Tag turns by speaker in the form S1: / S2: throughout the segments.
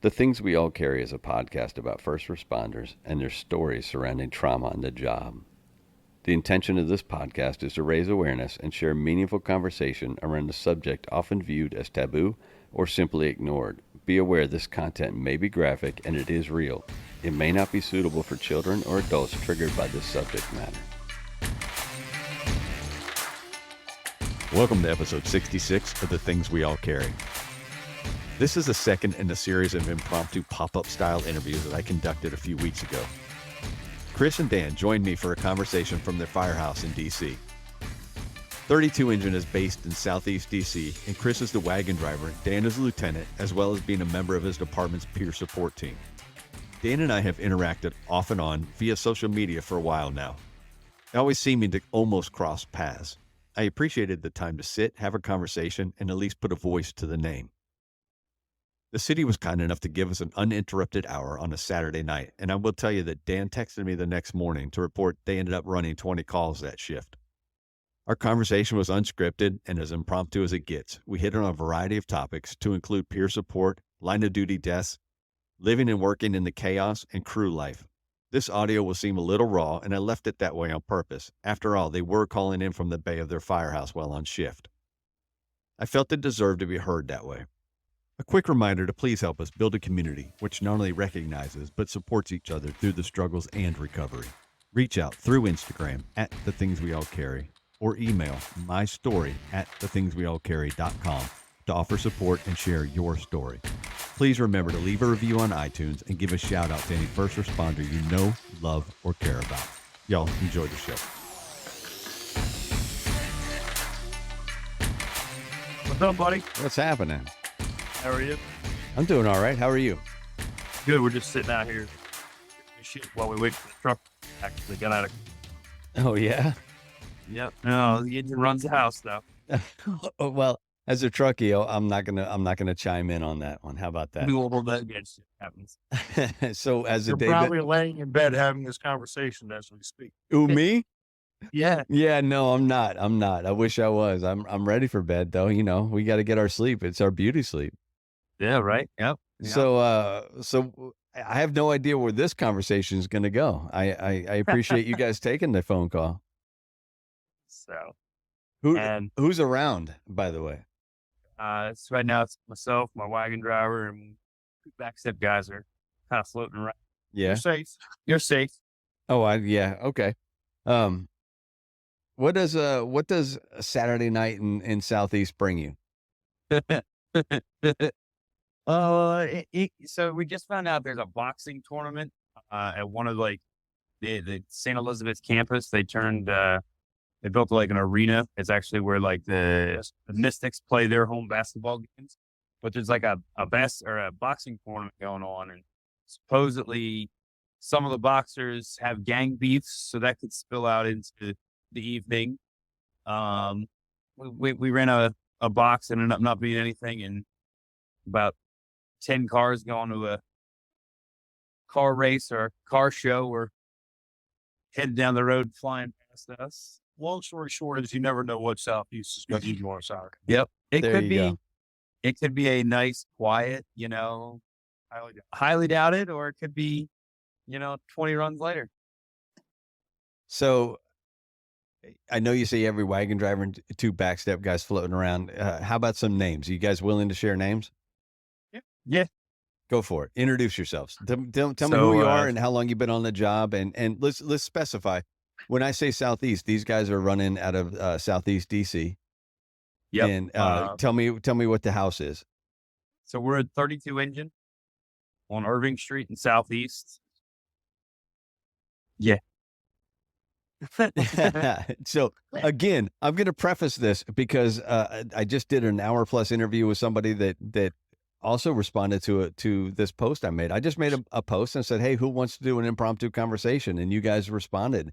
S1: The Things We All Carry is a podcast about first responders and their stories surrounding trauma on the job. The intention of this podcast is to raise awareness and share meaningful conversation around a subject often viewed as taboo or simply ignored. Be aware this content may be graphic and it is real. It may not be suitable for children or adults triggered by this subject matter.
S2: Welcome to episode 66 of The Things We All Carry. This is the second in a series of impromptu pop-up style interviews that I conducted a few weeks ago. Chris and Dan joined me for a conversation from their firehouse in DC. 32 Engine is based in Southeast DC, and Chris is the wagon driver, Dan is the lieutenant, as well as being a member of his department's peer support team. Dan and I have interacted off and on via social media for a while now, always seeming to almost cross paths. I appreciated the time to sit, have a conversation, and at least put a voice to the name. The city was kind enough to give us an uninterrupted hour on a Saturday night, and I will tell you that Dan texted me the next morning to report they ended up running 20 calls that shift. Our conversation was unscripted and as impromptu as it gets. We hit on a variety of topics to include peer support, line of duty deaths, living and working in the chaos, and crew life. This audio will seem a little raw, and I left it that way on purpose. After all, they were calling in from the bay of their firehouse while on shift. I felt it deserved to be heard that way. A quick reminder to please help us build a community which not only recognizes but supports each other through the struggles and recovery. Reach out through Instagram at The Things We All Carry or email mystory@thethingsweallcarry.com to offer support and share your story. Please remember to leave a review on iTunes and give a shout out to any first responder you know, love, or care about. Y'all enjoy the show.
S3: What's up, buddy?
S1: What's happening?
S3: How are you?
S1: I'm doing all right. How are you?
S3: Good. We're just sitting out here shit while we wait for the truck to actually get out of.
S1: Oh, yeah?
S3: Yep. No, the engine runs the house though.
S1: Oh, well, as a truckie, I'm not gonna chime in on that one. How about that?
S3: We will hold that against shit happens.
S1: So as a
S4: You're
S1: David,
S4: probably laying in bed having this conversation as we speak.
S1: ooh, me?
S3: Yeah.
S1: Yeah, no, I'm not. I wish I was. I'm ready for bed though. You know, we got to get our sleep. It's our beauty sleep.
S3: Yeah. Right. Yep.
S1: So I have no idea where this conversation is going to go. I appreciate you guys taking the phone call.
S3: So
S1: Who's around, by the way?
S3: it's right now. It's myself, my wagon driver, and two backstep guys are kind of floating around.
S1: Yeah.
S4: You're safe.
S3: You're safe.
S1: Oh, yeah. Okay. What does a Saturday night in Southeast bring you?
S3: So we just found out there's a boxing tournament at one of the St. Elizabeth's campus. They built like an arena. It's actually where like the Mystics play their home basketball games. But there's like a boxing tournament going on, and supposedly some of the boxers have gang beefs, so that could spill out into the evening. We ran a box and ended up not being anything, and about 10 cars going to a car race or a car show or heading down the road flying past us.
S4: Long story short is you never know what Southeast is going to do on Saturday.
S3: Yep. It
S1: There
S3: could
S1: you
S3: be,
S1: go.
S3: it could be a nice, quiet, highly doubted, or it could be, 20 runs later.
S1: So I know you say every wagon driver and two backstep guys floating around. How about some names? Are you guys willing to share names?
S3: Yeah.
S1: Go for it. Introduce yourselves. Tell me
S3: So,
S1: who you are and how long you've been on the job. And let's specify. When I say Southeast, these guys are running out of Southeast DC.
S3: Yep.
S1: And tell me what the house is.
S3: So we're at 32 Engine on Irving Street in Southeast. Yeah.
S1: So again, I'm going to preface this because I just did an hour plus interview with somebody that also responded to this post I made. I just made a post and said, hey, who wants to do an impromptu conversation? And you guys responded.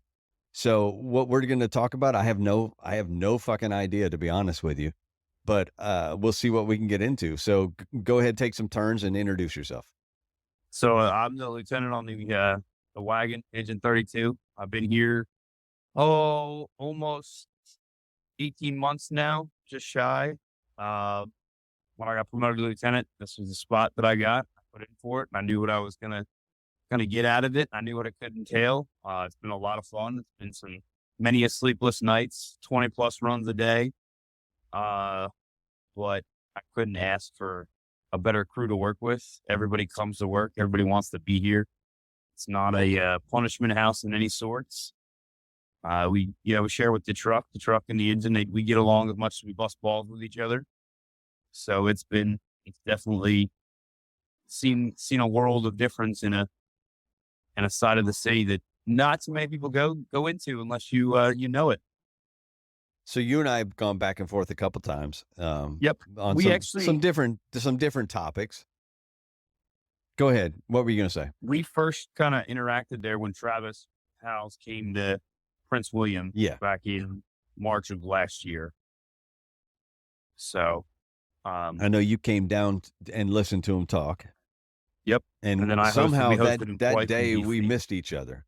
S1: So what we're going to talk about, I have no fucking idea, to be honest with you, but we'll see what we can get into. So go ahead, take some turns and introduce yourself.
S3: So I'm the lieutenant on the wagon, Engine 32. I've been here, almost 18 months now, just shy. When I got promoted to lieutenant, this was the spot that I got. put in for it. I knew what I was gonna get out of it. I knew what it could entail. It's been a lot of fun. It's been many sleepless nights, 20 plus runs a day. But I couldn't ask for a better crew to work with. Everybody comes to work. Everybody wants to be here. It's not a punishment house in any sorts. We share with the truck and the engine. We get along as much as we bust balls with each other. So it's definitely seen a world of difference in a side of the city that not too many people go into unless you know it.
S1: So you and I have gone back and forth a couple times.
S3: Yep.
S1: On
S3: We
S1: some different topics. Go ahead. What were you going to say?
S3: We first kind of interacted there when Travis Howes came to Prince William back in March of last year. So
S1: I know you came down and listened to him talk.
S3: Yep.
S1: And
S3: then
S1: somehow
S3: we hosted him
S1: that
S3: twice in
S1: day we
S3: DC.
S1: missed each other.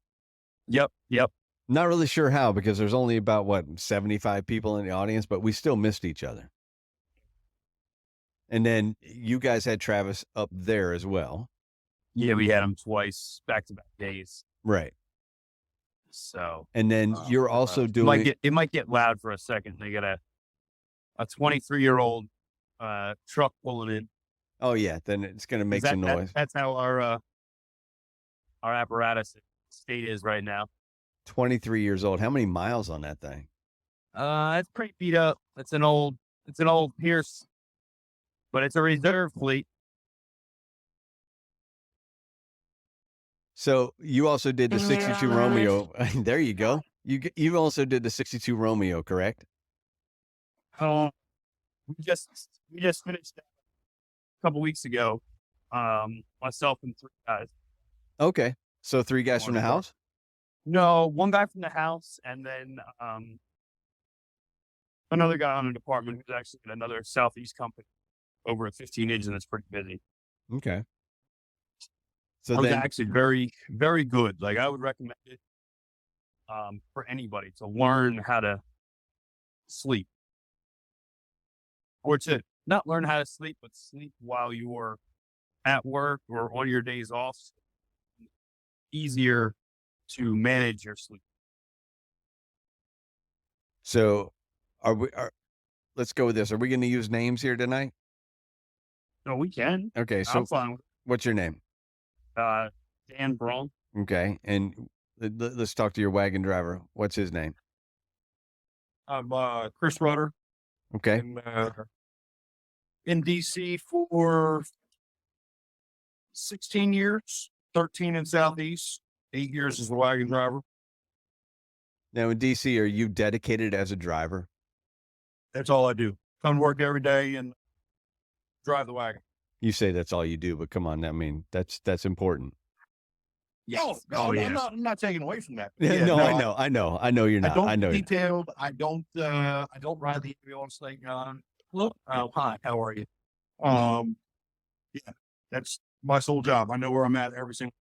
S3: Yep.
S1: Not really sure how, because there's only about 75 people in the audience, but we still missed each other. And then you guys had Travis up there as well.
S3: Yeah, we had him twice, back-to-back days.
S1: Right.
S3: So,
S1: and then you're also doing.
S3: It might get loud for a second. They got a 23-year-old truck pulling in.
S1: Oh yeah, then it's going to make some noise.
S3: That's how our apparatus state is right now.
S1: 23 years old. How many miles on that thing?
S3: It's pretty beat up. It's an old Pierce, but it's a reserve fleet.
S1: So you also did the 62 Romeo. There you go. You also did the 62 Romeo, correct?
S3: We just finished that a couple weeks ago. Myself and 3 guys.
S1: Okay, so 3 guys from the house.
S3: No, 1 guy from the house, and then another guy on a department who's actually in another Southeast company over at 15 Engine that's pretty busy.
S1: Okay. So
S3: it was
S1: then,
S3: actually very, very good. Like, I would recommend it for anybody to learn how to sleep. Or to not learn how to sleep, but sleep while you're at work or on your days off. Easier to manage your sleep.
S1: so let's go with this. Are we going to use names here tonight?
S3: No, we can.
S1: Okay, so
S3: I'm fine with
S1: what's your name?
S3: Dan Braun.
S1: Okay, and let's talk to your wagon driver. What's his name?
S4: I'm Chris Rutter.
S1: Okay.
S4: I'm in DC for 16 years, 13 in Southeast, 8 years as a wagon driver.
S1: Now in DC, are you dedicated as a driver?
S4: That's all I do. Come to work every day and drive the wagon.
S1: You say that's all you do, but come on, I mean that's important.
S4: Yes. I'm not taking away from that.
S1: I know you're not. I know.
S4: Detailed. I don't ride the ambulance thing. Hello. Hi. How are you? Yeah, that's my sole job. I know where I'm at every single.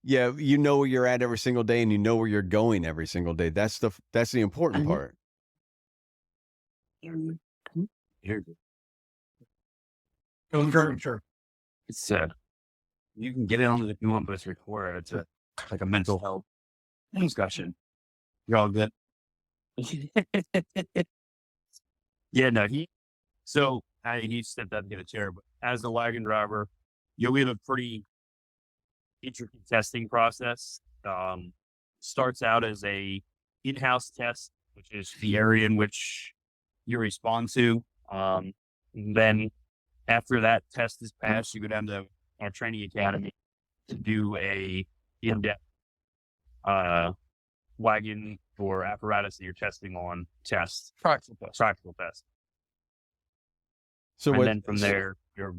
S1: Yeah, you know where you're at every single day, and you know where you're going every single day. That's the important part.
S3: Here.
S4: Sure.
S3: It's you can get it on it if you want, but it's recorded. It's like a mental health discussion. You're all good. Yeah, no, he stepped out to get a chair, but as a wagon driver, we have a pretty intricate testing process. Starts out as a in-house test, which is the area in which you respond to. Then after that test is passed, you go down to our training academy to do a in-depth wagon or apparatus that you're testing on practical test.
S1: So
S3: then from there, you're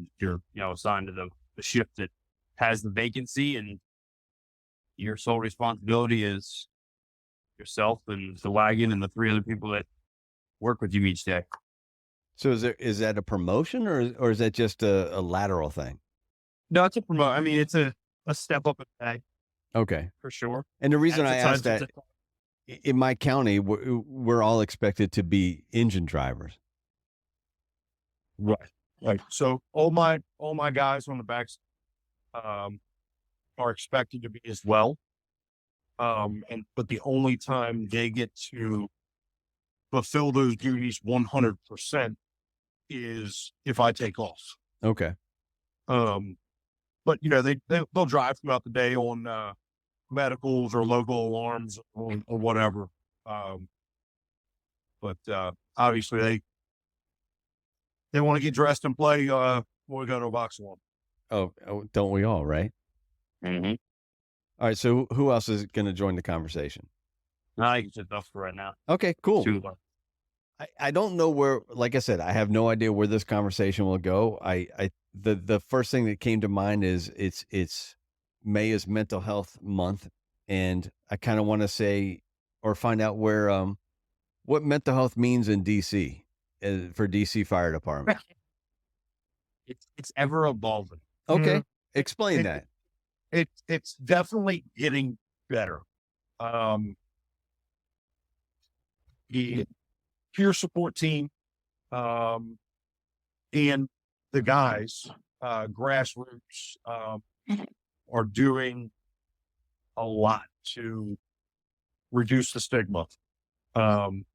S3: assigned to the shift that has the vacancy, and your sole responsibility is yourself and the wagon and the 3 other people that work with you each day.
S1: So is that a promotion or is that just a lateral thing?
S3: No, it's a promotion. I mean, it's a step up in pay.
S1: Okay,
S3: For sure.
S1: and the reason I asked
S3: Sometimes
S1: that, in my county, we're all expected to be engine drivers.
S3: Right.
S4: Right. So all my guys on the backs are expected to be as well. But the only time they get to fulfill those duties 100% is if I take off.
S1: Okay.
S4: But they'll drive throughout the day on medicals or local alarms or whatever. But obviously they want to get dressed and play when we go to a boxing one.
S1: Oh, don't we all, right?
S3: Mm-hmm.
S1: All right. So who else is going to join the conversation?
S3: I think it's enough for right now.
S1: Okay, cool.
S3: Two.
S1: I don't know where, like I said, I have no idea where this conversation will go. The first thing that came to mind is it's May is Mental Health Month, and I kind of want to say or find out where what mental health means in DC for DC Fire Department.
S4: It's ever evolving.
S1: Okay, explain that.
S4: It's definitely getting better. The peer support team, and the guys, grassroots, are doing a lot to reduce the stigma, of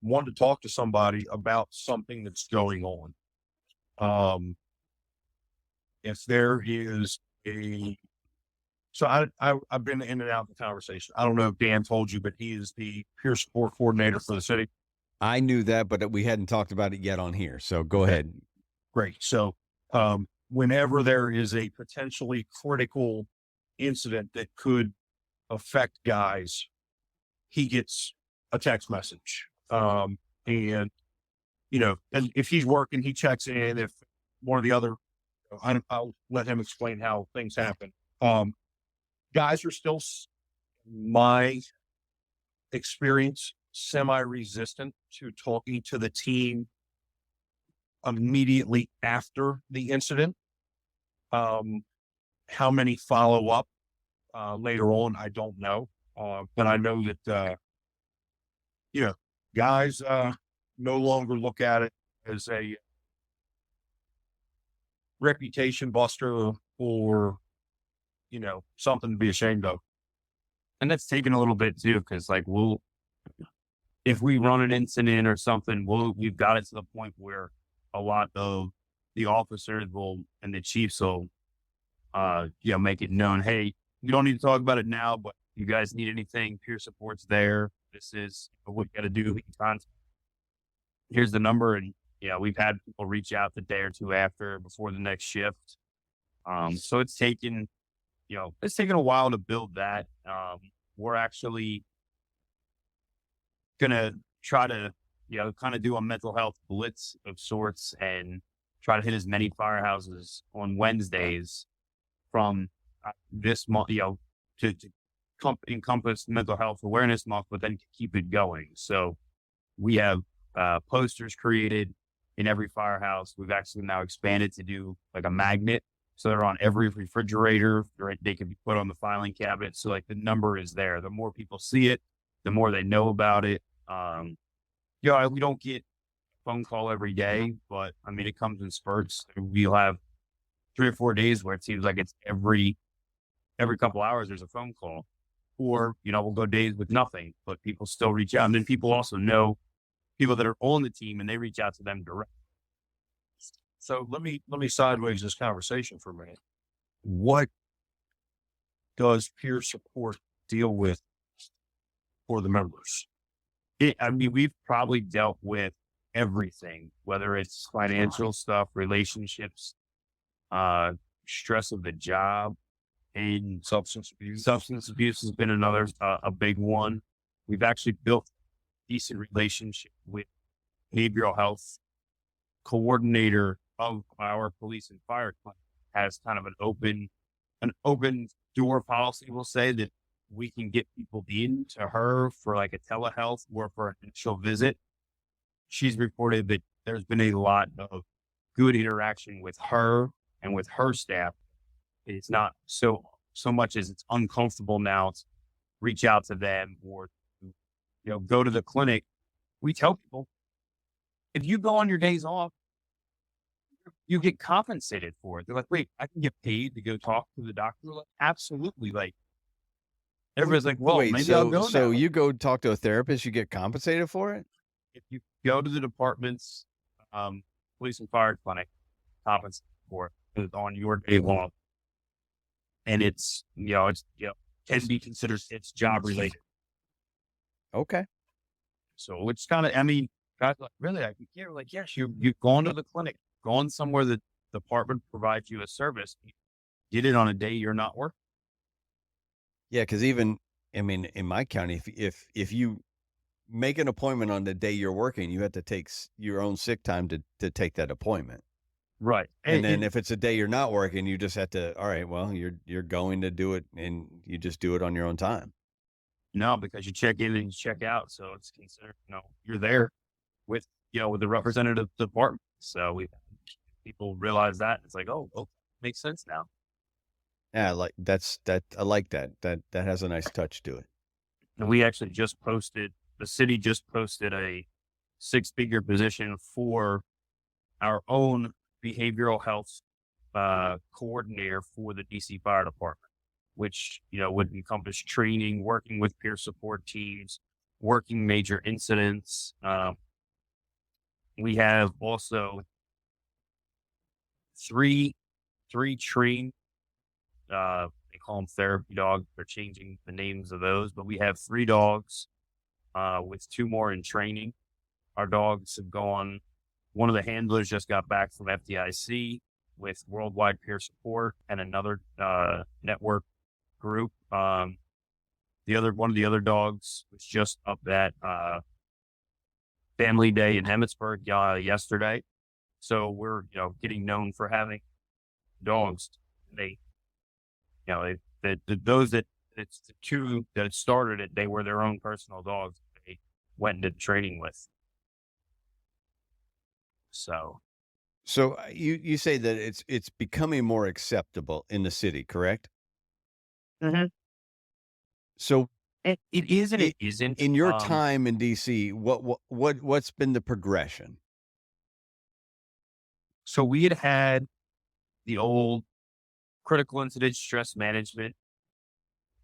S4: wanting to talk to somebody about something that's going on. If there is so I've been in and out of the conversation. I don't know if Dan told you, but he is the peer support coordinator for the city.
S1: I knew that, but we hadn't talked about it yet on here. So go ahead.
S4: Great. So whenever there is a potentially critical incident that could affect guys, he gets a text message. And if he's working, he checks in. If one of the other, I'll let him explain how things happen. Guys are still, my experience, semi-resistant to talking to the team immediately after the incident. How many follow up later on, I don't know. But I know that, guys no longer look at it as a reputation buster or, something to be ashamed of.
S3: And that's taken a little bit too, because if we run an incident or something, we've got it to the point where a lot of the officers and the chiefs will, make it known, hey, you don't need to talk about it now, but you guys need anything, peer support's there. This is what you got to do. Here's the number. And we've had people reach out the day or two before the next shift. So it's taken a while to build that. We're actually going to try to, kind of do a mental health blitz of sorts and try to hit as many firehouses on Wednesdays from this month, to encompass Mental Health Awareness Month, but then keep it going. So we have posters created in every firehouse. We've actually now expanded to do like a magnet. So they're on every refrigerator. They can be put on the filing cabinet. So like the number is there. The more people see it, the more they know about it. We don't get a phone call every day, but I mean, it comes in spurts. We'll have 3 or 4 days where it seems like it's every couple hours there's a phone call, or, we'll go days with nothing, but people still reach out. And then people also know people that are on the team and they reach out to them directly.
S4: So let me sideways this conversation for a minute. What does peer support deal with for the members?
S3: We've probably dealt with everything, whether it's financial stuff, relationships, stress of the job, and
S4: Substance abuse.
S3: Substance abuse has been another, a big one. We've actually built a decent relationship with behavioral health coordinator of our police and fire clinic. Has kind of an open door policy. We'll say that we can get people in to her for like a telehealth or for an initial visit. She's reported that there's been a lot of good interaction with her and with her staff. It's not so much as it's uncomfortable now to reach out to them or go to the clinic. We tell people if you go on your days off, you get compensated for it. They're like, wait, I can get paid to go talk to the doctor? Like, absolutely. Like, everybody's like, well,
S1: Wait,
S3: maybe I'll go
S1: so
S3: now.
S1: you go talk to a therapist, you get compensated for it?
S3: If you go to the department's police and fire clinic, compensated for it on your day long. And it's can be considered it's job related.
S1: Okay.
S3: So it's kind of, I mean, guys like, really? I can hear like, yes, you've gone to the clinic, gone somewhere that the department provides you a service, you did it on a day you're not working.
S1: Yeah, because even, I mean, in my county, if you make an appointment on the day you're working, you have to take your own sick time to take that appointment.
S3: Right.
S1: And then if it's a day you're not working, you just have to, all right, well, you're going to do it, and you just do it on your own time.
S3: No, because you check in and you check out. So it's considered, you're there with the representative department. So people realize that. It's like, oh, makes sense now.
S1: Yeah, like I like that. That has a nice touch to it.
S3: And we actually the city just posted a 6-figure position for our own behavioral health coordinator for the DC Fire Department, which, would encompass training, working with peer support teams, working major incidents. We have also three trained, they call them therapy dogs. They're changing the names of those, but we have 3 dogs, with 2 more in training. Our dogs have gone, one of the handlers just got back from FDIC with worldwide peer support and another, network group. One of the other dogs was just up at, Family Day in Emmitsburg, yesterday. So we're, getting known for having dogs. Those that it's the 2 that started it, they were their own personal dogs. They went and did training with. So
S1: you say that it's becoming more acceptable in the city, correct?
S3: Mhm.
S1: So
S3: it is and it isn't.
S1: in your time in DC, what's been the progression?
S3: So we had the old critical incident stress management.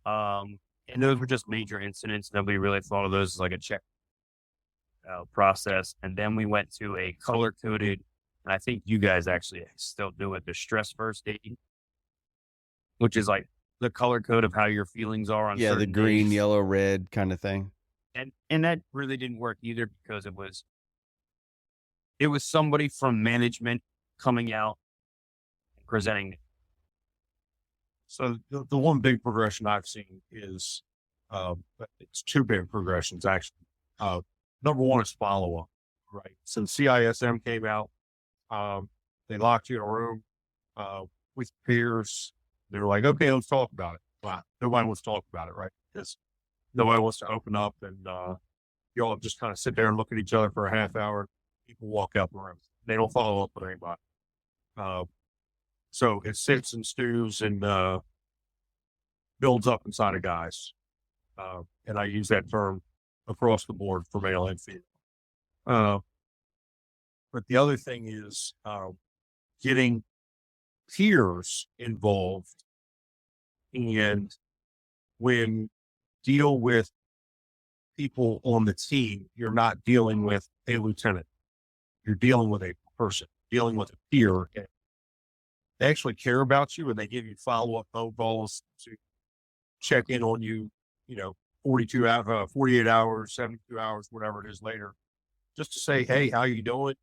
S3: And those were just major incidents. Nobody really thought of those as like a check process. And then we went to a color coded, and I think you guys actually still do it, the stress first aid, which is like the color code of how your feelings are on
S1: the
S3: certain
S1: green,
S3: days.
S1: yellow, red kind of thing.
S3: And that really didn't work either, because it was somebody from management coming out and presenting.
S4: So the one big progression I've seen is, it's 2 big progressions actually. Number 1 is follow-up, right? So CISM came out, they locked you in a room, with peers. They were like, okay, let's talk about it. Wow. Nobody wants to talk about it, right? Because nobody wants to open up, and, you all just kind of sit there and look at each other for a half hour. People walk out the room. They don't follow up with anybody. So it sits and stews and, builds up inside of guys. And I use that term across the board for male and female. But the other thing is, getting peers involved. And when deal with people on the team, you're not dealing with a lieutenant. You're dealing with a person, dealing with a peer. They actually care about you, and they give you follow-up phone calls to check in on you, 48 hours, 72 hours, whatever it is later, just to say, hey, how you doing?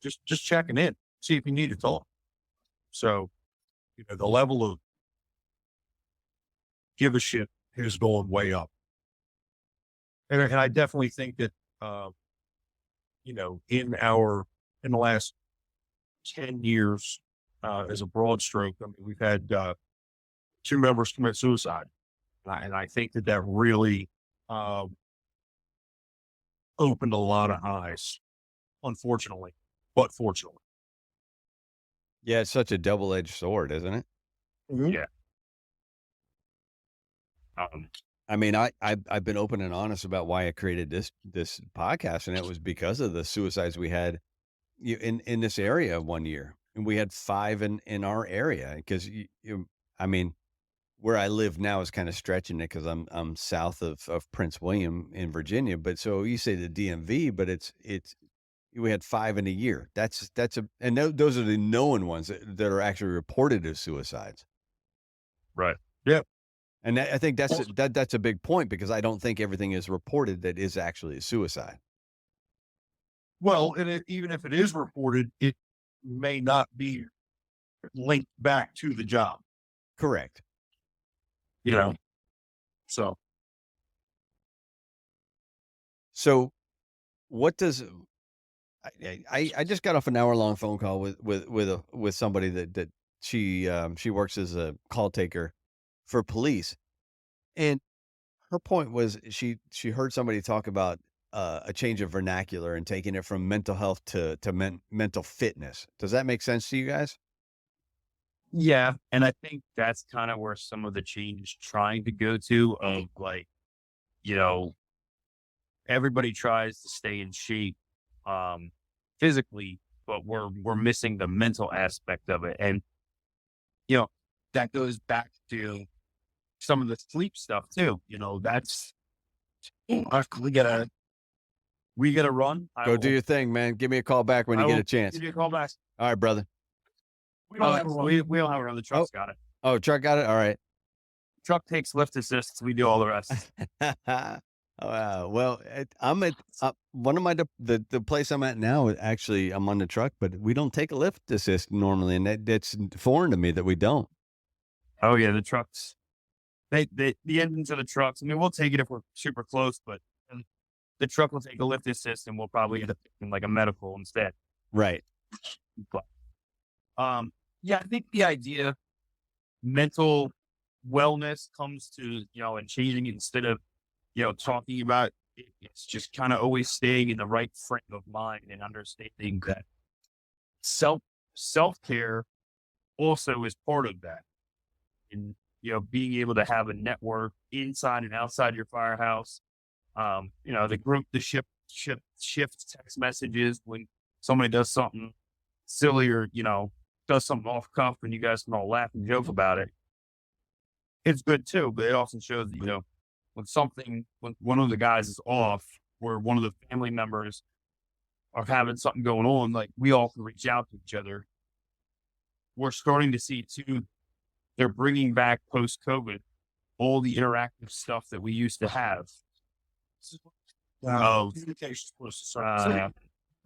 S4: Just checking in, see if you need to talk. So, the level of give a shit is going way up. And I definitely think that, in the last 10 years, as a broad stroke, I mean, we've had 2 members commit suicide. And I think that really opened a lot of eyes, unfortunately, but fortunately.
S1: Yeah, it's such a double-edged sword, isn't it?
S3: Yeah.
S1: I mean, I've been open and honest about why I created this podcast, and it was because of the suicides we had in this area one year, and we had 5 in our area because I mean, where I live now is kind of stretching it because I'm south of Prince William in Virginia, but so you say the DMV, but it's we had 5 in a year. Those are the known ones that are actually reported as suicides.
S3: Right.
S4: Yeah.
S1: And I think that's a big point because I don't think everything is reported that is actually a suicide.
S4: Well, and even if it is reported, it may not be linked back to the job,
S1: Correct.
S4: you know? So,
S1: So what does I just got off an hour-long phone call with somebody that she works as a call taker for police, and her point was she heard somebody talk about a change of vernacular and taking it from mental health to mental fitness. Does that make sense to you guys?
S3: Yeah. And I think that's kind of where some of the change is trying to go to of like, you know, everybody tries to stay in shape physically, but we're missing the mental aspect of it. And, that goes back to some of the sleep stuff too. That's we gotta run.
S1: Go do your thing, man. Give me a call back when you get a chance.
S3: Give you a call back.
S1: All right, brother.
S3: We don't have a run. We don't have a run. The truck's got it.
S1: Oh, truck got it? All right.
S3: Truck takes lift assists. We do all the rest.
S1: Well, I'm at one of the place I'm at now. Actually, I'm on the truck, but we don't take a lift assist normally, and that's foreign to me that we don't.
S3: Oh yeah, the trucks. The engines of the trucks. I mean, we'll take it if we're super close, but the truck will take a lift assist, and we'll probably end up taking like a medical instead.
S1: Right.
S3: But, yeah, I think the idea, mental wellness comes to and changing it instead of talking about it, it's just kind of always staying in the right frame of mind and understanding that self-care also is part of that. And being able to have a network inside and outside your firehouse, the group, the shift text messages when somebody does something silly or does something off cuff and you guys can all laugh and joke about it. It's good too, but it also shows that, when one of the guys is off or one of the family members are having something going on, like we all can reach out to each other. We're starting to see too, they're bringing back post-COVID all the interactive stuff that we used to have.
S4: Communications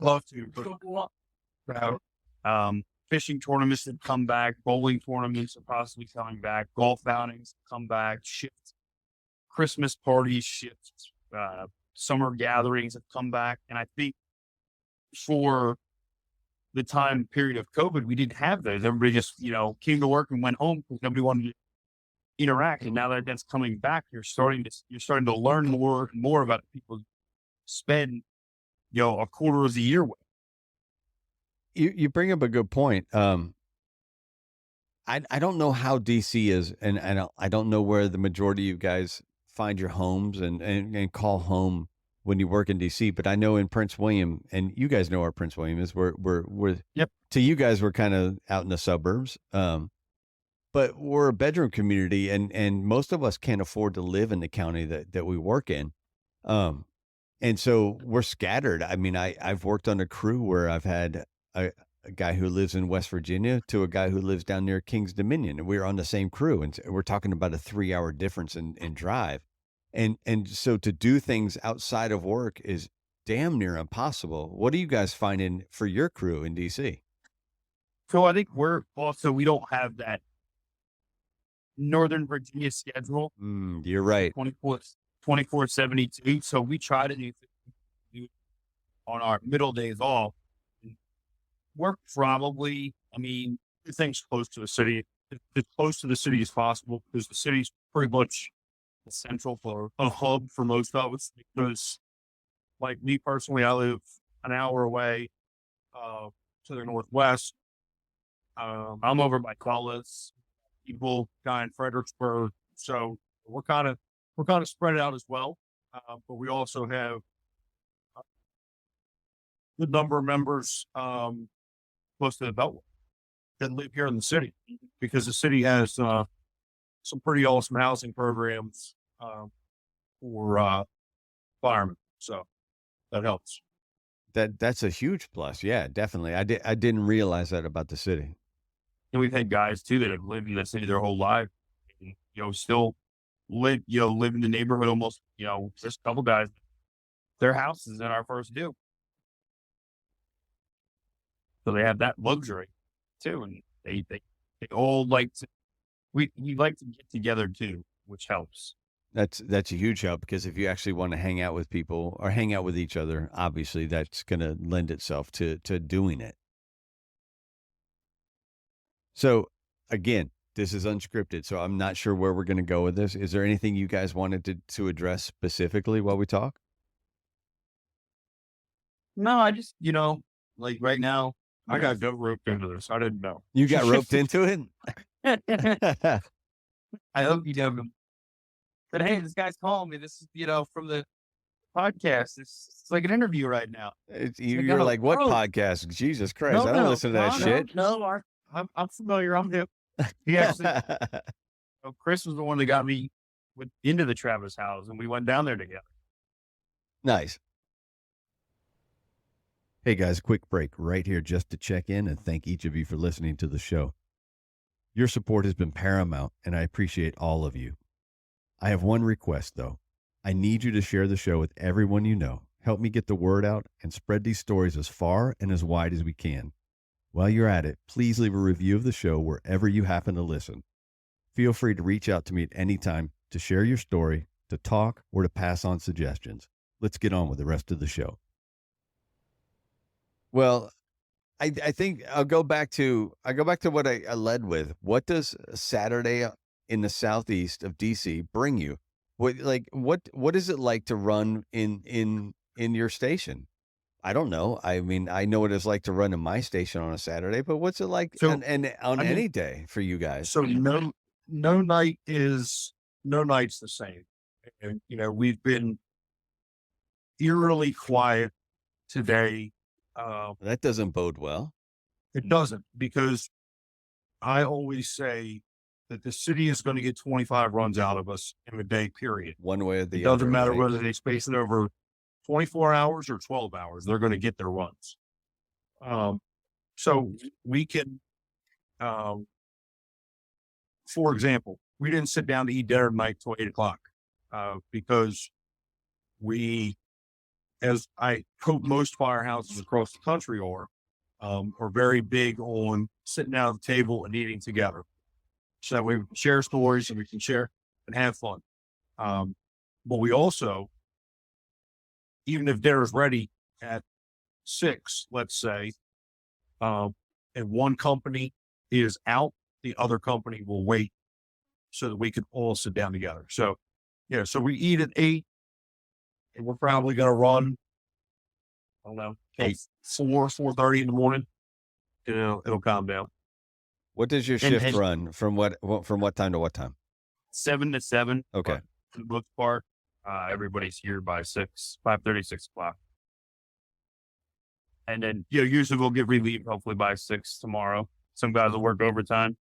S4: love to.
S3: Fishing tournaments have come back, bowling tournaments are possibly coming back, golf outings come back, Christmas parties shift, summer gatherings have come back. And I think for the time period of COVID, we didn't have those. Everybody just, came to work and went home because nobody wanted to interact. And now that that's coming back, you're starting to learn more and more about people spend, a quarter of the year with.
S1: You bring up a good point. I don't know how DC is, and I don't know where the majority of you guys find your homes and call home when you work in DC. But I know in Prince William, and you guys know where Prince William is. We're
S3: Yep.
S1: To you guys, we're kind of out in the suburbs. But we're a bedroom community, and most of us can't afford to live in the county that we work in. And so we're scattered. I mean, I've worked on a crew where I've had a guy who lives in West Virginia to a guy who lives down near Kings Dominion, and we're on the same crew, and we're talking about a 3-hour difference in drive. And so to do things outside of work is damn near impossible. What are you guys finding for your crew in DC?
S3: So I think we don't have that Northern Virginia schedule.
S1: You're right.
S3: 24/72. So we try to do on our middle days off. We're probably, everything's close to the city, as close to the city as possible, because the city's pretty much essential for a hub for most of us. Because, like me personally, I live an hour away to the northwest. I'm over by Cullis, people down in Fredericksburg. So we're kind of
S4: we're kind of spread out as well. But we also have a good number of members close to the Beltway that live here in the city, because the city has some pretty awesome housing programs for firemen. So that helps.
S1: That's a huge plus. Yeah, definitely. I didn't realize that about the city.
S3: And we've had guys too that have lived in the city their whole life, and, still live in the neighborhood almost, there's a couple guys, their house is in our first due. So they have that luxury too. And they all like to, we like to get together too, which helps.
S1: That's a huge help, because if you actually want to hang out with people or hang out with each other, obviously that's going to lend itself to doing it. So again, this is unscripted, so I'm not sure where we're going to go with this. Is there anything you guys wanted to address specifically while we talk?
S3: No, I just, like right now,
S4: I got roped into this. I didn't know.
S1: You got roped into it?
S3: I hope you don't. But hey, this guy's calling me. This is, from the podcast. It's like an interview right now.
S1: You're like, what podcast? Jesus Christ. I don't listen to that shit.
S3: No, I'm familiar. I'm hip. He actually, Chris was the one that got me into the Travis house, and we went down there together.
S1: Nice. Hey guys, quick break right here just to check in and thank each of you for listening to the show. Your support has been paramount, and I appreciate all of you. I have one request, though. I need you to share the show with everyone you know. Help me get the word out and spread these stories as far and as wide as we can. While you're at it, please leave a review of the show wherever you happen to listen. Feel free to reach out to me at any time to share your story, to talk, or to pass on suggestions. Let's get on with the rest of the show. Well, I think I'll go back to what I led with. What does Saturday in the southeast of DC bring you? What is it like to run in your station? I don't know. I mean, I know what it's like to run in my station on a Saturday, but what's it like on any day for you guys?
S4: So no night's the same. And, we've been eerily quiet today.
S1: That doesn't bode well.
S4: It doesn't, because I always say that the city is going to get 25 runs out of us in a day, period.
S1: One way or the other.
S4: It doesn't matter whether they space it over 24 hours or 12 hours, they're going to get their runs. So we can, for example, we didn't sit down to eat dinner tonight till 8 o'clock, because as I hope most firehouses across the country are very big on sitting down at the table and eating together. So that we can share stories and we can share and have fun. But we also, even if dinner's ready at 6, let's say, and one company is out, the other company will wait so that we can all sit down together. So, so we eat at 8, and we're probably going to run, I don't know, 4:30 in the morning. It'll calm down.
S1: What does your shift run from what time to what time?
S3: 7 to 7.
S1: Okay.
S3: For the most part, everybody's here by 5:30, 6 o'clock. And then, usually we'll get relieved hopefully by 6 tomorrow. Some guys will work overtime.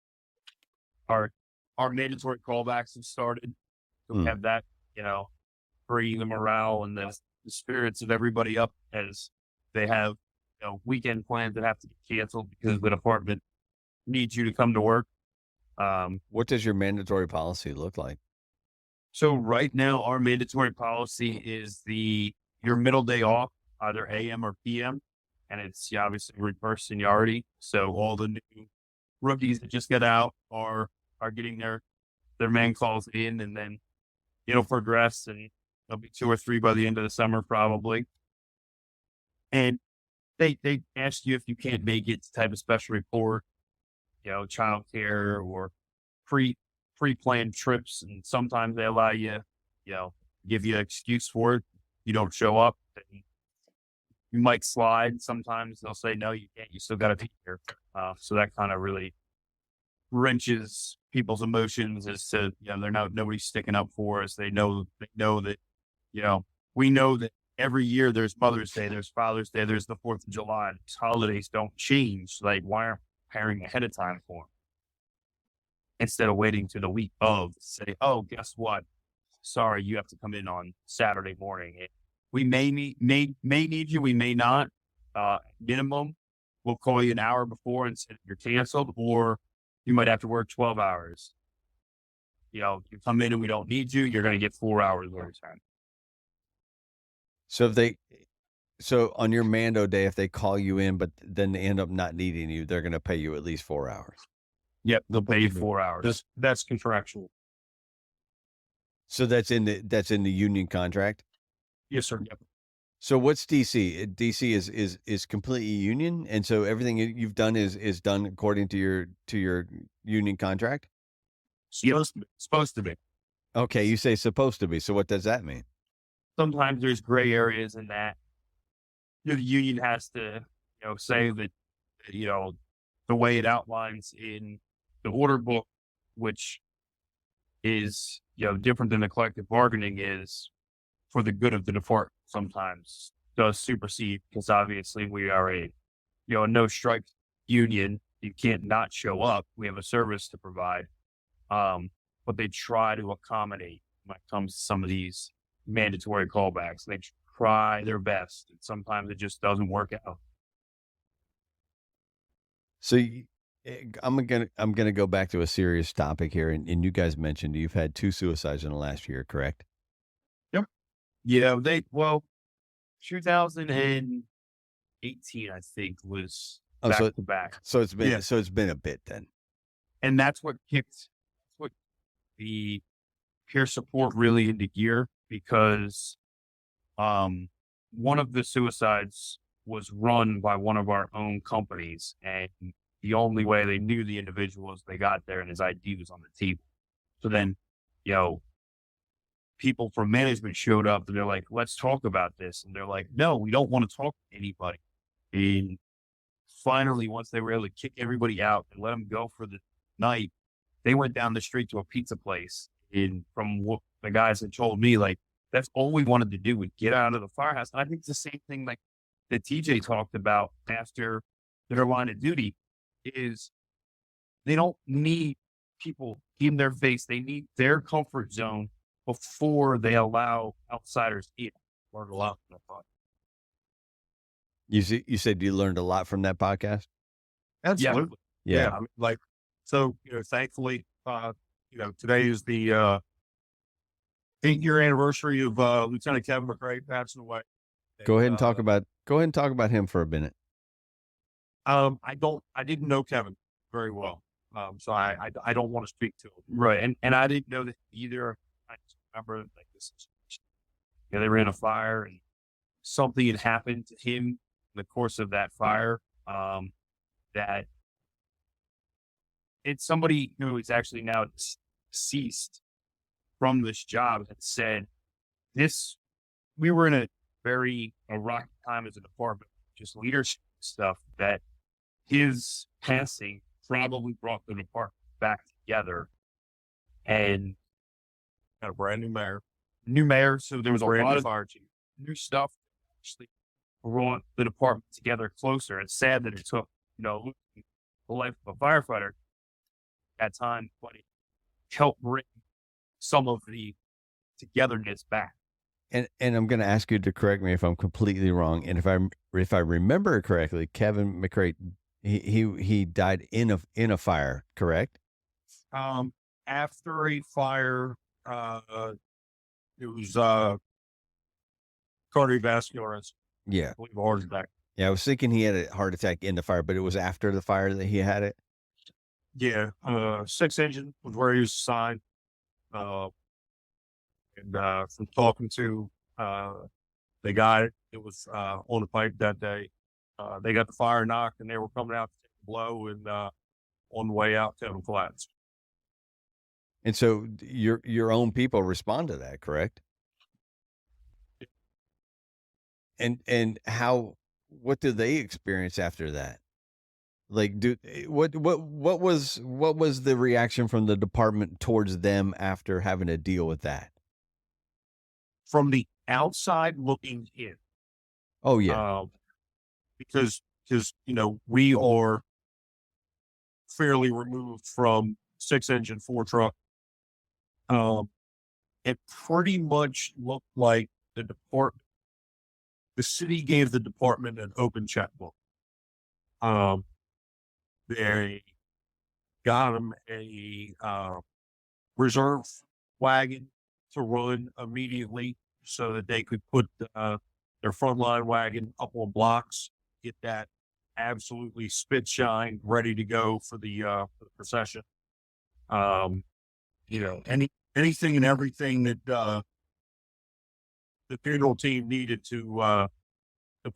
S3: Our mandatory callbacks have started. So we have that, bringing the morale and the spirits of everybody up, as they have, weekend plans that have to be canceled because the department needs you to come to work.
S1: What does your mandatory policy look like?
S3: So right now, our mandatory policy is your middle day off, either AM or PM, and it's obviously reverse seniority. So all the new rookies that just get out are getting their man calls in, and then it'll progress, and there'll be 2 or 3 by the end of the summer probably. And they ask you if you can't make it type of special report, child care or pre-planned trips. And sometimes they allow you, give you an excuse for it. You don't show up, and you might slide. Sometimes they'll say, no, you can't, you still got to be here. So that kind of really wrenches people's emotions as to, nobody's sticking up for us. They know that, we know that every year there's Mother's Day, there's Father's Day, there's the 4th of July. These holidays don't change. Like, why aren't we preparing ahead of time for them? Instead of waiting to the week of, say, oh, guess what? Sorry, you have to come in on Saturday morning. We may need you, we may not. Minimum, we'll call you an hour before and say you're canceled, or you might have to work 12 hours. You come in and we don't need you, you're going to get 4 hours overtime.
S1: So on your Mando day, if they call you in, but then they end up not needing you, they're going to pay you at least 4 hours.
S3: Yep, they'll pay you 4 hours.
S4: That's contractual.
S1: So that's in the union contract.
S4: Yes, sir. Yep.
S1: So what's DC? DC is completely union, and so everything you've done is done according to your union contract.
S3: Supposed to be.
S1: Okay, you say supposed to be. So what does that mean?
S3: Sometimes there's gray areas in that. The union has to, say that, the way it outlines in the order book, which is, different than the collective bargaining, is for the good of the department. Sometimes does supersede, because obviously we are a no strike union. You can't not show up. We have a service to provide. But they try to accommodate when it comes to some of these mandatory callbacks. They try their best, and sometimes it just doesn't work out.
S1: So I'm gonna go back to a serious topic here, and you guys mentioned you've had 2 suicides in the last year, correct?
S3: Yep. 2018, I think, was back to back.
S1: So it's been a bit then.
S3: And that's what kicked the peer support really into gear, because one of the suicides was run by one of our own companies, and the only way they knew the individual was they got there and his ID was on the table. So then, people from management showed up and they're like, let's talk about this. And they're like, no, we don't want to talk to anybody. And finally, once they were able to kick everybody out and let them go for the night, they went down the street to a pizza place. And from what the guys had told me, like, that's all we wanted to do was get out of the firehouse. And I think it's the same thing like that TJ talked about after their line of duty, is they don't need people in their face. They need their comfort zone before they allow outsiders in. Learned a lot from that podcast.
S1: You said you learned a lot from that podcast?
S4: Absolutely.
S1: Yeah.
S4: I mean, thankfully, today is the 8-year anniversary of Lieutenant Kevin McRae passing away.
S1: Go ahead and talk about him for a minute.
S4: I didn't know Kevin very well. So I don't want to speak to him.
S3: Right. And I didn't know that either. I just remember like this situation. They were in a fire and something had happened to him in the course of that fire. That it's somebody who is actually now deceased from this job had said we were in a rocky time as a department, just leadership stuff, that his passing probably brought the department back together. And
S4: got a brand new mayor.
S3: So there was a lot of
S4: fire chief.
S3: new stuff that actually brought the department together closer. It's sad that it took, the life of a firefighter at time, but it helped bring some of the togetherness back.
S1: And I'm going to ask you to correct me if I'm completely wrong. And if I remember correctly, Kevin McRae, he died in a fire, correct?
S4: After a fire, it was cardiovascular.
S1: Yeah.
S4: I believe a heart attack.
S1: Yeah, I was thinking he had a heart attack in the fire, but it was after the fire that he had it.
S4: Yeah, 6 engine was where he was assigned. And from talking to the guy that was on the pipe that day, they got the fire knocked and they were coming out to take the blow, and on the way out, Kevin collapsed.
S1: And so your own people respond to that, correct? And what do they experience after that? Like, what was the reaction from the department towards them after having to deal with that?
S4: From the outside looking in,
S1: Oh yeah.
S4: because we are fairly removed from 6-engine 4 truck. It pretty much looked like the city gave the department an open checkbook. They got them a reserve wagon to run immediately so that they could put their frontline wagon up on blocks, get that absolutely spit shine ready to go for the procession. Anything and everything that the funeral team needed to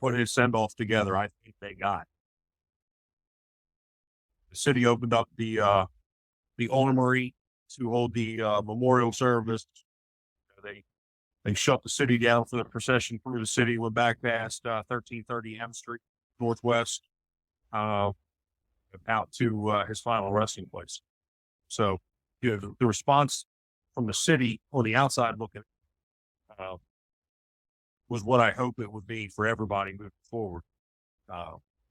S4: put his send off together, I think they got. The city opened up the armory to hold the memorial service. They shut the city down for the procession through the city, went back past 1330 M Street Northwest, out to his final resting place. So, the response from the city on the outside looking was what I hope it would be for everybody moving forward.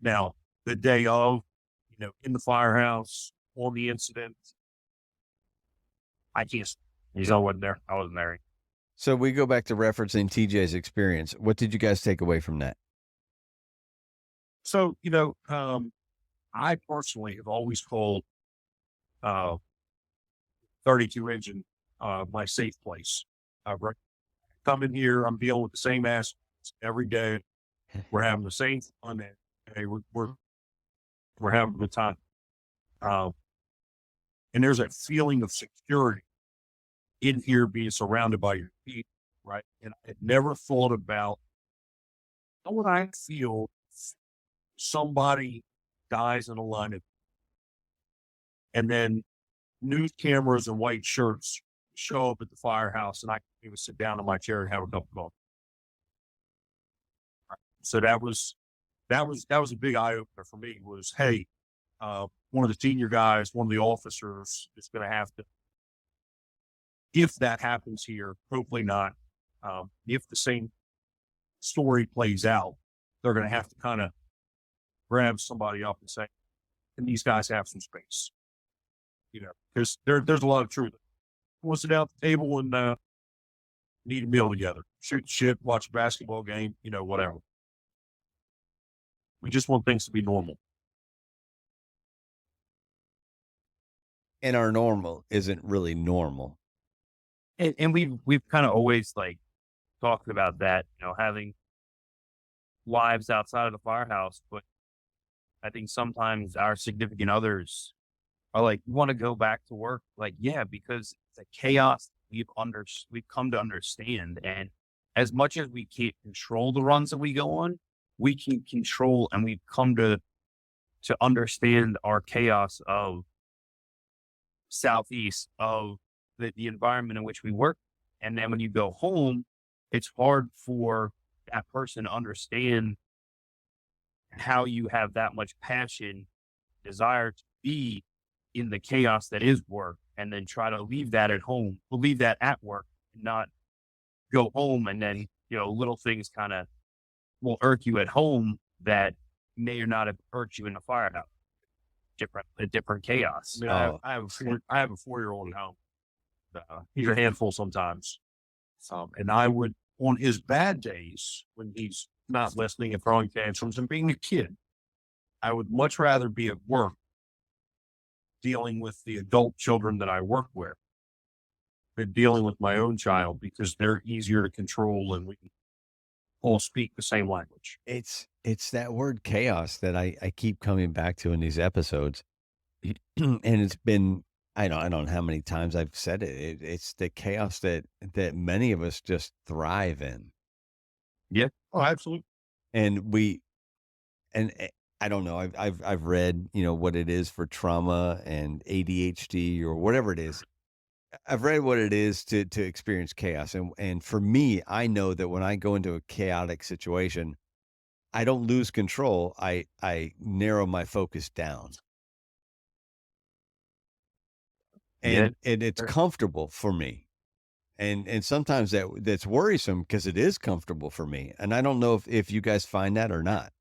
S4: Now, the day of, in the firehouse, on the incident, I can't. I wasn't there. I wasn't there.
S1: So we go back to referencing TJ's experience. What did you guys take away from that?
S4: So, I personally have always called 32 engine my safe place. Come in here, I'm dealing with the same ass every day. We're having the same fun. Hey, we're having a good time. And there's a feeling of security in here, being surrounded by your feet, right? And I had never thought about how would I feel if somebody dies in a line of, and then news cameras and white shirts show up at the firehouse, and I can even sit down in my chair and have a cup of coffee. So that was a big eye opener for me. Was, hey, one of the senior guys, one of the officers is going to have to, if that happens here, hopefully not. If the same story plays out, they're going to have to kind of grab somebody up and say, "Can these guys have some space?" Because there's a lot of truth. We'll sit down at the table and eat a meal together, shoot shit, watch a basketball game, whatever. We just want things to be normal.
S1: And our normal isn't really normal.
S3: And we've kind of always like talked about that, having lives outside of the firehouse. But I think sometimes our significant others are like, you want to go back to work? Like, yeah, because the chaos we've come to understand. And as much as we can't control the runs that we go on, we can control, and we've come to understand our chaos of Southeast, of the environment in which we work. And then when you go home, it's hard for that person to understand how you have that much passion, desire to be in the chaos that is work, and then try to leave that at home, leave that at work, and not go home. And then, little things kind of will irk you at home that may or not have irked you in the firehouse. A different chaos.
S4: I mean, I have a 4-year-old at home. He's a handful sometimes. And I would, on his bad days, when he's not listening and throwing tantrums and being a kid, I would much rather be at work dealing with the adult children that I work with than dealing with my own child, because they're easier to control and we all speak the same language.
S1: It's that word chaos that I keep coming back to in these episodes. And it's been, I don't know how many times I've said it. It's the chaos that many of us just thrive in.
S3: Yeah.
S4: Oh, absolutely.
S1: And I don't know. I've read, what it is for trauma and ADHD or whatever it is. I've read what it is to experience chaos. And for me, I know that when I go into a chaotic situation, I don't lose control. I narrow my focus down. And it's comfortable for me. And sometimes that's worrisome because it is comfortable for me. And I don't know if you guys find that or not.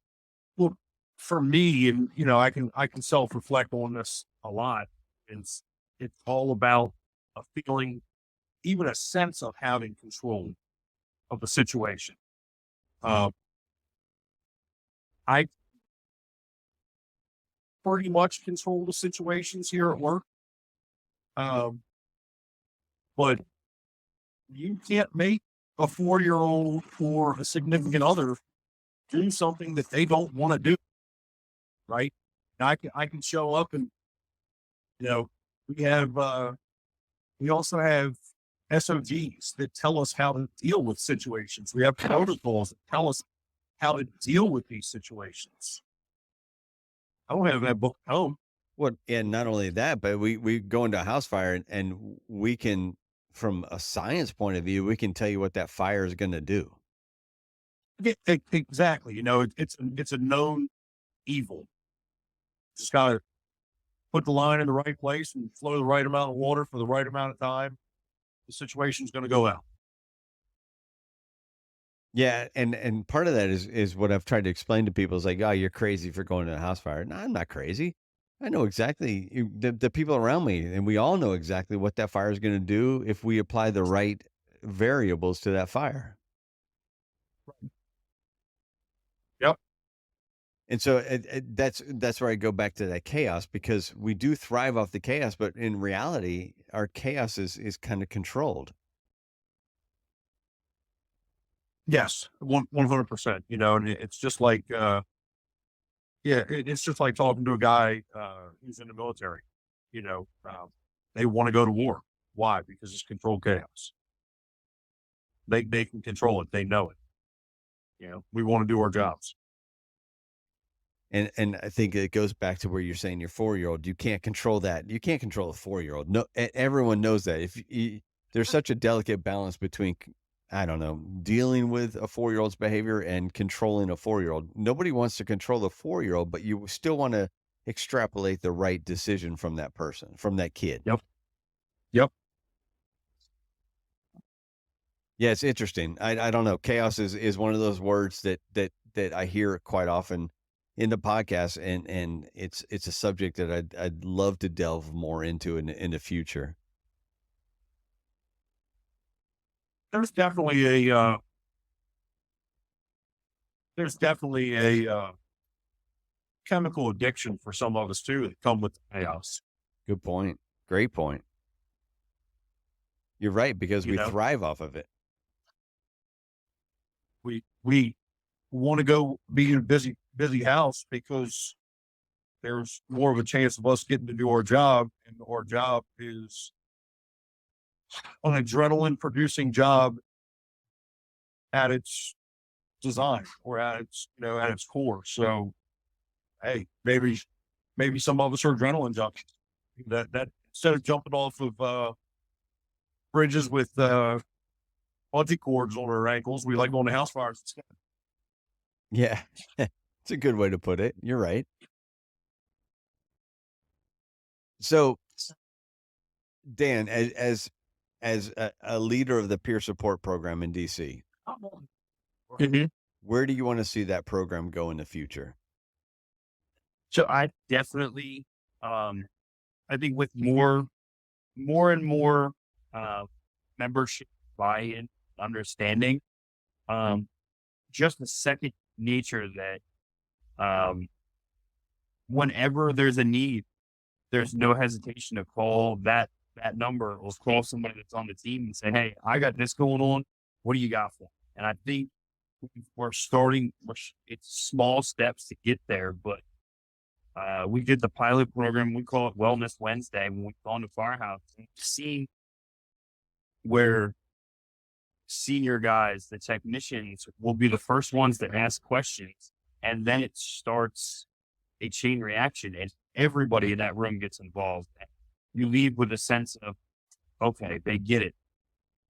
S4: Well, for me, and I can self-reflect on this a lot. It's all about a feeling, even a sense of having control of the situation. I pretty much control the situations here at work. But you can't make a 4-year-old or a significant other do something that they don't want to do. Right. And I can show up and, we also have SOGs that tell us how to deal with situations. We have protocols that tell us how to deal with these situations. I don't have that book at home.
S1: Well, and not only that, but we go into a house fire and we can, from a science point of view, we can tell you what that fire is going to do.
S4: Yeah, exactly. It's a known evil. Just got to put the line in the right place and flow the right amount of water for the right amount of time. The situation's going to go out.
S1: Yeah, and part of that is what I've tried to explain to people is like, oh, you're crazy for going to a house fire. No, I'm not crazy. I know exactly the people around me, and we all know exactly what that fire is going to do if we apply the right variables to that fire.
S4: Yep.
S1: And so that's where I go back to that chaos, because we do thrive off the chaos, but in reality, our chaos is kind of controlled.
S4: Yes, 100%. And it's just like, it's just like talking to a guy who's in the military. They want to go to war. Why? Because it's controlled chaos. They can control it. They know it. We want to do our jobs.
S1: And I think it goes back to where you're saying your 4-year-old, you can't control that. You can't control a 4-year-old. No, everyone knows that. There's such a delicate balance between, I don't know, dealing with a 4-year-old's behavior and controlling a 4-year-old. Nobody wants to control a 4-year-old, but you still want to extrapolate the right decision from that person, from that kid.
S4: Yep.
S1: Yeah, it's interesting. I don't know. Chaos is one of those words that I hear quite often in the podcast, and it's a subject that I'd love to delve more into in the future.
S4: There's definitely a chemical addiction for some of us too that come with the chaos.
S1: Good point. Great point. You're right, because we thrive off of it.
S4: We want to go be in a busy house because there's more of a chance of us getting to do our job, and our job is an adrenaline producing job at its design, or at its core. So, hey, maybe some of us are adrenaline junkies that instead of jumping off of bridges with bungee cords on our ankles, we like going to house fires instead.
S1: Yeah, it's a good way to put it. You're right. So, Dan, as a leader of the peer support program in DC,
S4: Mm-hmm.
S1: where do you want to see that program go in the future?
S3: So I definitely, I think with more and more membership buy-in, understanding, just the second nature that whenever there's a need, there's no hesitation to call that number, or call somebody that's on the team and say, hey, I got this going on. What do you got for me? And I think it's small steps to get there, but we did the pilot program. We call it Wellness Wednesday when we've gone to firehouse and seen where senior guys, the technicians, will be the first ones that ask questions, and then it starts a chain reaction, and everybody in that room gets involved. You leave with a sense of, okay, they get it.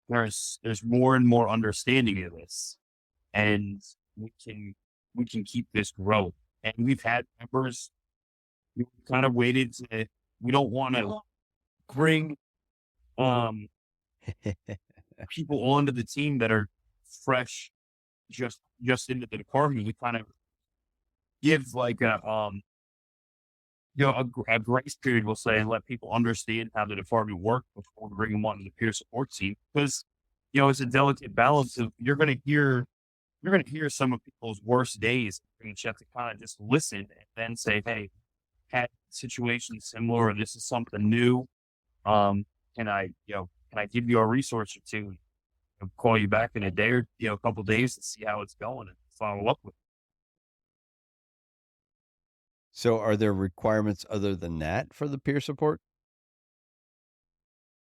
S3: There's more and more understanding of this, and we can we can keep this growing. And we've had members who kind of waited to, we don't want to bring people onto the team that are fresh, just into the department. We kind of give like a grace period, we'll say, and let people understand how the department works before we bring them onto the peer support team. Because, it's a delicate balance of, you're going to hear some of people's worst days, and you have to kind of just listen and then say, hey, had situations similar, or this is something new. Can I give you a resource or two? I'll call you back in a day or, a couple of days to see how it's going and follow up with it.
S1: So are there requirements other than that for the peer support?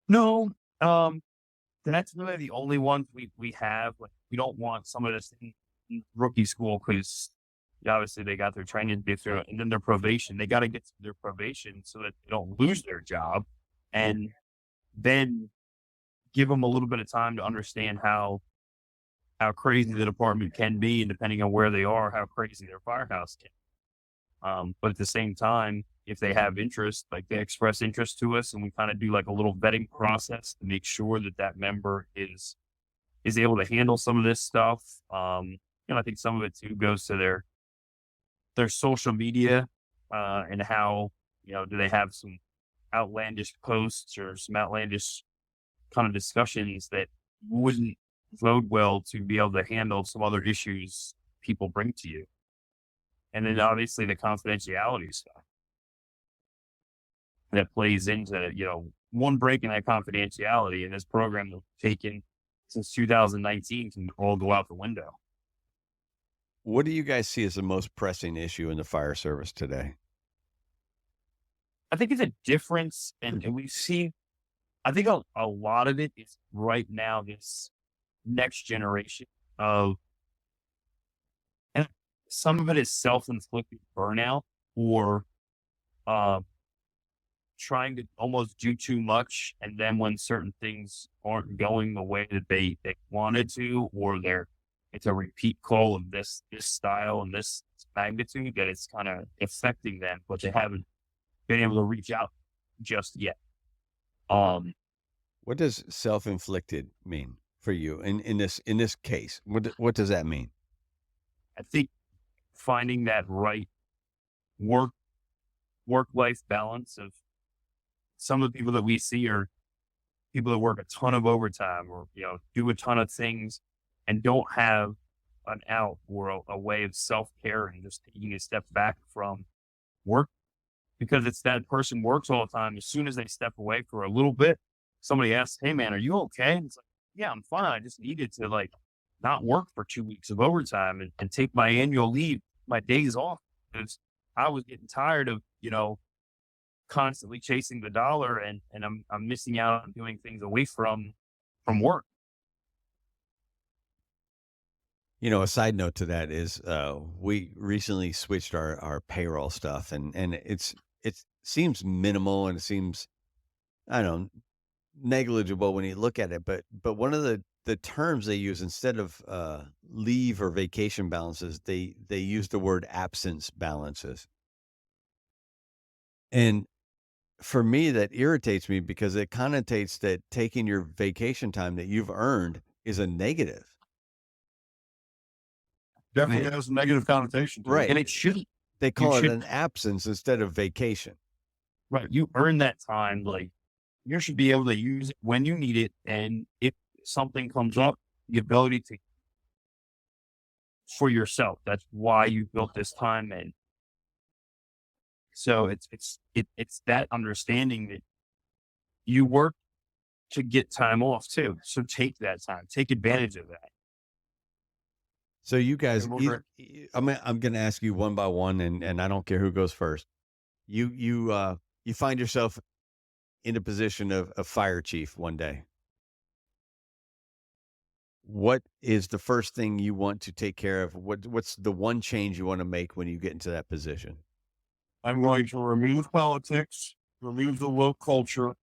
S3: No, that's really the only ones we have. Like, we don't want some of this in rookie school, because obviously they got their training to get through, and then their probation. They got to get through their probation so that they don't lose their job, and then give them a little bit of time to understand how crazy the department can be, and depending on where they are, how crazy their firehouse can. But at the same time, if they have interest, like they express interest to us, and we kind of do like a little vetting process to make sure that member is able to handle some of this stuff. I think some of it too goes to their social media, and how, do they have some outlandish posts or some outlandish kind of discussions that wouldn't bode well to be able to handle some other issues people bring to you. And then obviously the confidentiality stuff that plays into, one break in that confidentiality in this program that we've taken since 2019 can all go out the window.
S1: What do you guys see as the most pressing issue in the fire service today?
S3: I think it's a difference, and we've seen, I think a lot of it is right now this next generation of, and some of it is self-inflicted burnout, or trying to almost do too much, and then when certain things aren't going the way that they wanted to, or it's a repeat call of this style and this magnitude, that it's kind of affecting them, but they haven't been able to reach out just yet.
S1: What does self-inflicted mean for you in this case? What does that mean?
S3: I think finding that right work-life balance of, some of the people that we see are people that work a ton of overtime, or, do a ton of things and don't have an out or a way of self-care and just taking a step back from work, because it's that person works all the time. As soon as they step away for a little bit, somebody asks, hey man, are you okay? And it's like, yeah, I'm fine. I just needed to not work for 2 weeks of overtime and take my annual leave, my days off, because I was getting tired of, constantly chasing the dollar, and I'm missing out on doing things away from work.
S1: A side note to that is we recently switched our payroll stuff, and it seems minimal, and it seems, I don't know, negligible when you look at it, but one of the terms they use, instead of leave or vacation balances, they use the word absence balances. And for me, that irritates me, because it connotates that taking your vacation time that you've earned is a negative.
S4: Definitely has a negative connotation to it.
S1: Right.
S3: And it shouldn't.
S1: They call it an absence instead of vacation.
S3: Right. You earn that time. Like, you should be able to use it when you need it. And if something comes up, the ability to, for yourself, that's why you built this time in. So it's that understanding that you work to get time off too. So take that time, take advantage of that.
S1: So you guys,
S3: And
S1: I'm going to ask you one by one, and I don't care who goes first. You find yourself in a position of fire chief one day. What is the first thing you want to take care of? What's the one change you want to make when you get into that position?
S4: I'm going to remove politics, remove the woke culture,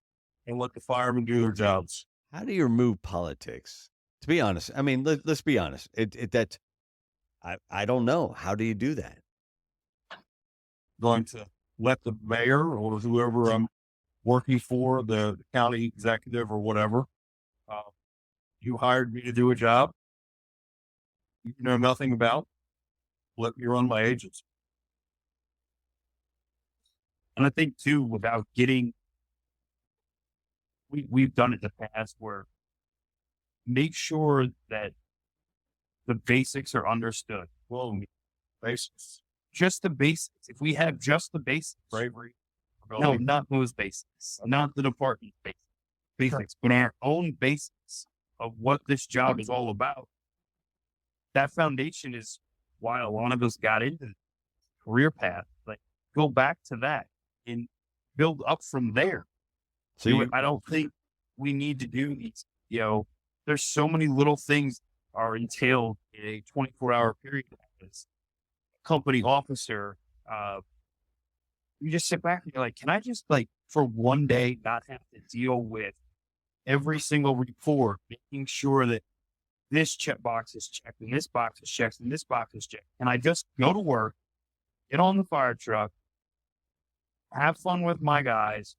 S4: and let the firemen do their jobs.
S1: How do you remove politics? To be honest, I mean, let's be honest. I don't know. How do you do that?
S4: Going to let the mayor or whoever I'm working for, the county executive or whatever, you hired me to do a job you know nothing about, let me run my agency.
S3: And I think too, without getting, we've done it in the past where make sure that the basics are understood.
S4: Well, basics.
S3: Just the basics. If we have just the basics,
S4: Bravery.
S3: no, not those basics, not the department basics, but our own basics of what this job is all about. That foundation is why a lot of us got into the career path. Like, go back to that and build up from there.
S1: So
S3: I don't think we need to do these, there's so many little things are entailed in a 24-hour period as a company officer. You just sit back and you're like, can I just for one day not have to deal with every single report, making sure that this check box is checked and this box is checked and this box is checked. And I just go to work, get on the fire truck, have fun with my guys,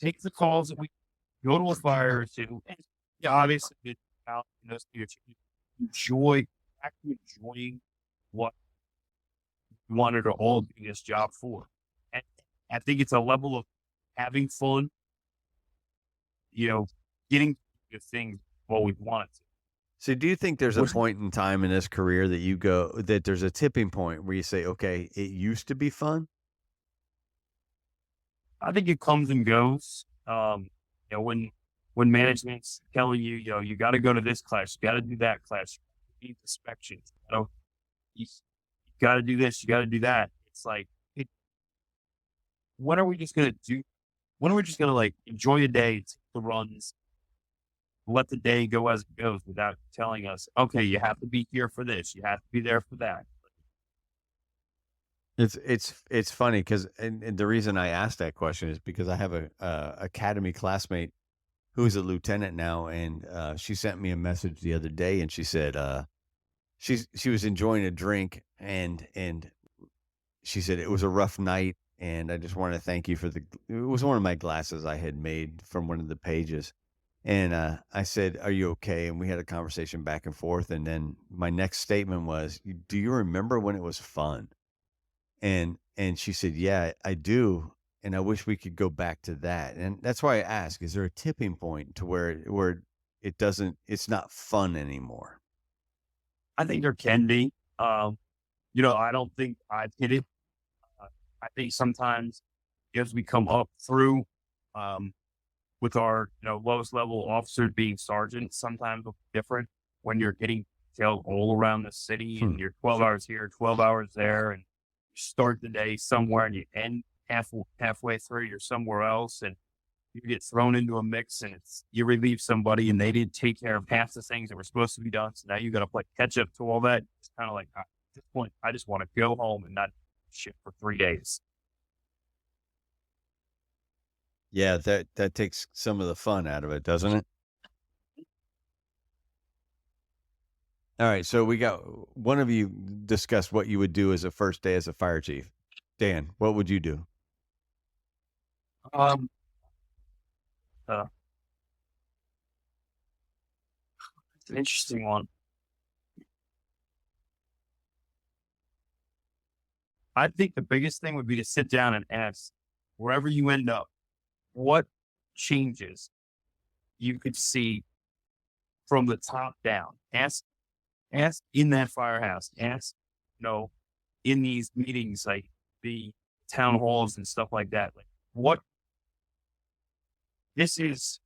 S3: take the calls that we go to a fire or two. And obviously, actually enjoying what we wanted to all do this job for. And I think it's a level of having fun, getting the things what we wanted to.
S1: So do you think there's a point in time in this career that there's a tipping point where you say, okay, it used to be fun?
S3: I think it comes and goes. When management's telling you, you got to go to this class, you got to do that class, you need inspections, you got to do this, you got to do that. It's like, when are we just going to enjoy a day, take the runs, let the day go as it goes without telling us, okay, you have to be here for this, you have to be there for that.
S1: It's funny because and the reason I asked that question is because I have a academy classmate who's a lieutenant now, and she sent me a message the other day, and she said she was enjoying a drink, and she said it was a rough night, and I just wanted to thank you it was one of my glasses I had made from one of the pages. And I said, are you okay? And we had a conversation back and forth. And then my next statement was, do you remember when it was fun? And she said, yeah, I do. And I wish we could go back to that. And that's why I ask, is there a tipping point to where it's not fun anymore?
S3: I think there can be. I don't think I've hit it. I think sometimes as we come up through, with our lowest level officers being sergeants, sometimes it'll be different when you're getting detailed all around the city and you're 12 hours here, 12 hours there, and you start the day somewhere and you end halfway through, you're somewhere else, and you get thrown into a mix, and you relieve somebody and they didn't take care of half the things that were supposed to be done. So now you got to play catch up to all that. It's kind of like, at this point, I just want to go home and not shit for 3 days.
S1: Yeah, that takes some of the fun out of it, doesn't it? All right, so we got one of you discussed what you would do as a first day as a fire chief. Dan, what would you do?
S3: It's an interesting one. I think the biggest thing would be to sit down and ask, wherever you end up, what changes you could see from the top down. Ask in that firehouse. Ask, in these meetings, like the town halls and stuff like that. Like, what this is,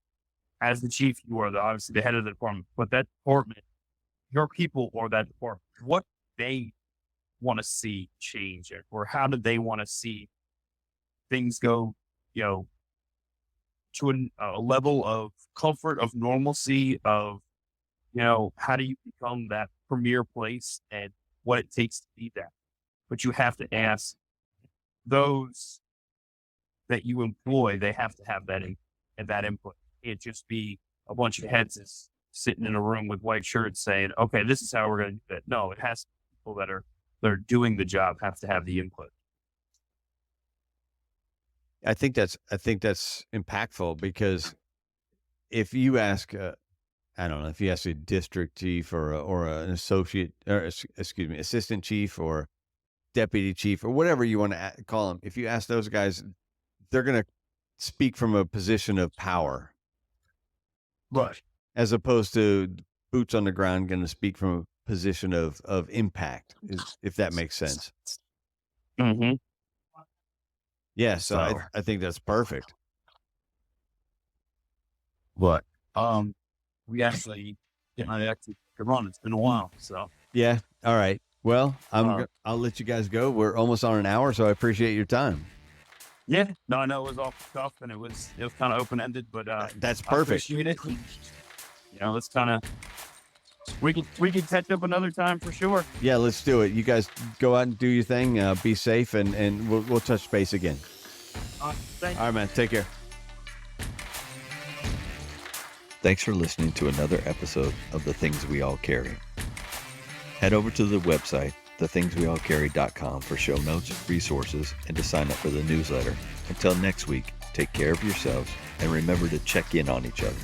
S3: as the chief, you are obviously the head of the department, but that department, your people or that department, what they want to see change, or how do they want to see things go, to a level of comfort, of normalcy, of, how do you become that premier place and what it takes to be that. But you have to ask those that you employ, they have to have that input. It can't just be a bunch of heads sitting in a room with white shirts saying, okay, this is how we're going to do that. No, it has to be people that are doing the job have to have the input.
S1: I think that's impactful, because if you ask, I don't know, if you ask a district chief or an associate, or excuse me, assistant chief or deputy chief or whatever you want to call them, if you ask those guys, they're going to speak from a position of power,
S4: Right.
S1: as opposed to boots on the ground going to speak from a position of impact, if that makes sense.
S3: Mm-hmm.
S1: Yeah, so
S3: So-
S1: I think that's perfect.
S3: But we actually could run. It's been a while, so
S1: Yeah. All right. Well,
S3: Uh,
S1: I'll let you guys go. We're almost on an hour, so I appreciate your time.
S3: yeah. No, I know it was off the cuff and it was kind of open ended, but
S1: That's
S3: I
S1: perfect.
S3: appreciate it. You know, it's kind of we can catch up another time for sure.
S1: Yeah, let's do it. You guys go out and do your thing. Be safe, and we'll touch base again.
S3: Thank
S1: All right, man. Take care.
S2: Thanks for listening to another episode of The Things We All Carry. Head over to the website, thethingsweallcarry.com, for show notes, resources, and to sign up for the newsletter. Until next week, take care of yourselves and remember to check in on each other.